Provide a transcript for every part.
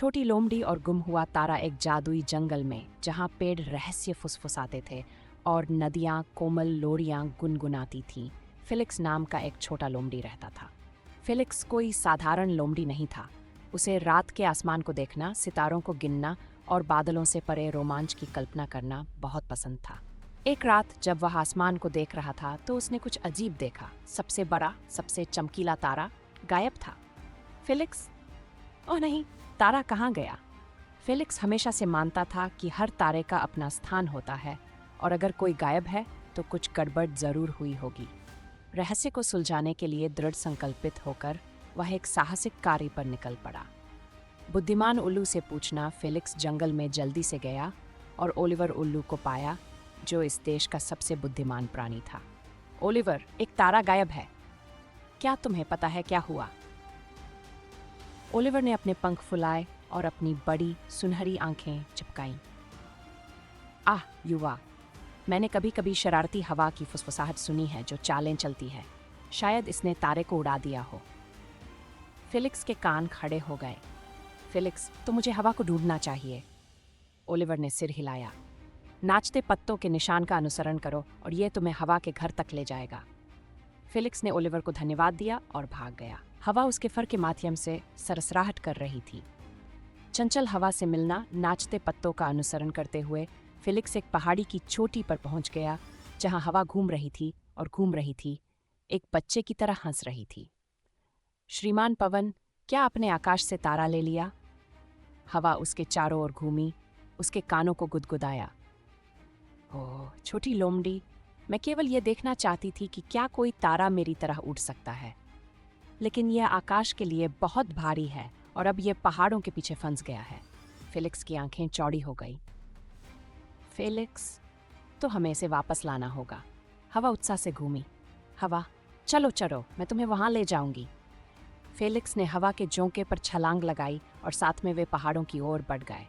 छोटी लोमड़ी और गुम हुआ तारा एक जादुई जंगल में, जहां पेड़ रहस्य फुसफुसाते थे और नदियां कोमल लोरियां गुनगुनाती थीं, फिलिक्स नाम का एक छोटा लोमड़ी रहता था। फिलिक्स कोई साधारण लोमड़ी नहीं था। उसे रात के आसमान को देखना, सितारों को गिनना और बादलों से परे रोमांच की कल्पना करना बहुत पसंद था। एक रात जब वह आसमान को देख रहा था तो उसने कुछ अजीब देखा। सबसे बड़ा, सबसे चमकीला तारा गायब था। फिलिक्स, ओह नहीं, तारा कहाँ गया? फिलिक्स हमेशा से मानता था कि हर तारे का अपना स्थान होता है और अगर कोई गायब है तो कुछ गड़बड़ जरूर हुई होगी। रहस्य को सुलझाने के लिए दृढ़ संकल्पित होकर वह एक साहसिक कार्य पर निकल पड़ा। बुद्धिमान उल्लू से पूछना फिलिक्स जंगल में जल्दी से गया और ओलिवर उल्लू को पाया, जो इस देश का सबसे बुद्धिमान प्राणी था। ओलिवर, एक तारा गायब है। क्या तुम्हें पता है क्या हुआ? ओलिवर ने अपने पंख फुलाए और अपनी बड़ी सुनहरी आंखें चिपकाईं। आह युवा, मैंने कभी कभी शरारती हवा की फुसफुसाहट सुनी है जो चालें चलती है। शायद इसने तारे को उड़ा दिया हो। फिलिक्स के कान खड़े हो गए। फिलिक्स, तो मुझे हवा को ढूंढना चाहिए। ओलिवर ने सिर हिलाया। नाचते पत्तों के निशान का अनुसरण करो और ये तुम्हें हवा के घर तक ले जाएगा। फिलिक्स ने ओलिवर को धन्यवाद दिया और भाग गया। हवा उसके फर के माध्यम से सरसराहट कर रही थी। चंचल हवा से मिलना, नाचते पत्तों का अनुसरण करते हुए फिलिक्स एक पहाड़ी की चोटी पर पहुंच गया, जहां हवा घूम रही थी और घूम रही थी, एक बच्चे की तरह हंस रही थी। श्रीमान पवन, क्या आपने आकाश से तारा ले लिया? हवा उसके चारों ओर घूमी, उसके कानों को गुदगुदाया। ओह छोटी लोमड़ी, मैं केवल यह देखना चाहती थी कि क्या कोई तारा मेरी तरह उड़ सकता है, लेकिन यह आकाश के लिए बहुत भारी है और अब यह पहाड़ों के पीछे फंस गया है। फिलिक्स की आंखें चौड़ी हो गई। फिलिक्स, तो हमें इसे वापस लाना होगा। हवा उत्साह से घूमी। हवा, चलो चलो, मैं तुम्हें वहां ले जाऊंगी। फिलिक्स ने हवा के झोंके पर छलांग लगाई और साथ में वे पहाड़ों की ओर बढ़ गए।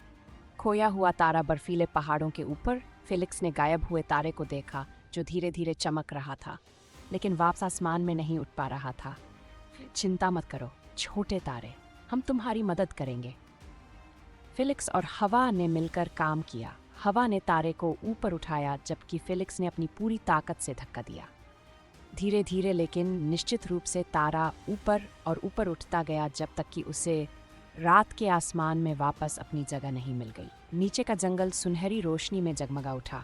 खोया हुआ तारा बर्फीले पहाड़ों के ऊपर। फिलिक्स ने गायब हुए तारे को देखा, जो धीरे धीरे चमक रहा था, लेकिन वापस आसमान में नहीं उठ पा रहा था। चिंता मत करो छोटे तारे, हम तुम्हारी मदद करेंगे। फिलिक्स और हवा ने मिलकर काम किया। हवा ने तारे को ऊपर उठाया, जबकि फिलिक्स ने अपनी पूरी ताकत से धक्का दिया। धीरे धीरे लेकिन निश्चित रूप से तारा ऊपर और ऊपर उठता गया, जब तक कि उसे रात के आसमान में वापस अपनी जगह नहीं मिल गई। नीचे का जंगल सुनहरी रोशनी में जगमगा उठा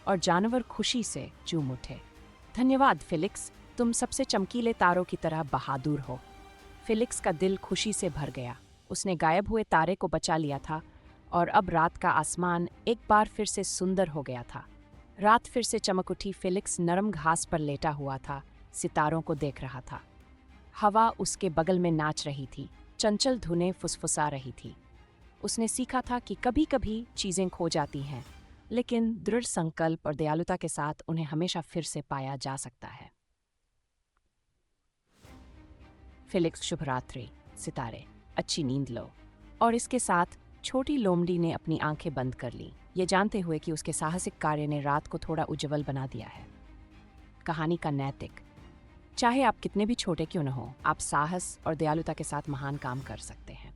और जानवर खुशी से झूम उठे। धन्यवाद फिलिक्स, तुम सबसे चमकीले तारों की तरह बहादुर हो। फिलिक्स का दिल खुशी से भर गया। उसने गायब हुए तारे को बचा लिया था और अब रात का आसमान एक बार फिर से सुंदर हो गया था। रात फिर से चमक उठी। फिलिक्स नरम घास पर लेटा हुआ था, सितारों को देख रहा था। हवा उसके बगल में नाच रही थी, चंचल धुनें फुसफुसा रही थी। उसने सीखा था कि कभी कभी चीजें खो जाती हैं, लेकिन दृढ़ संकल्प और दयालुता के साथ उन्हें हमेशा फिर से पाया जा सकता है। फिलिक्स, शुभ रात्रि। सितारे, अच्छी नींद लो। और इसके साथ छोटी लोमड़ी ने अपनी आंखें बंद कर ली, ये जानते हुए कि उसके साहसिक कार्य ने रात को थोड़ा उज्जवल बना दिया है। कहानी का नैतिक: चाहे आप कितने भी छोटे क्यों न हो, आप साहस और दयालुता के साथ महान काम कर सकते हैं।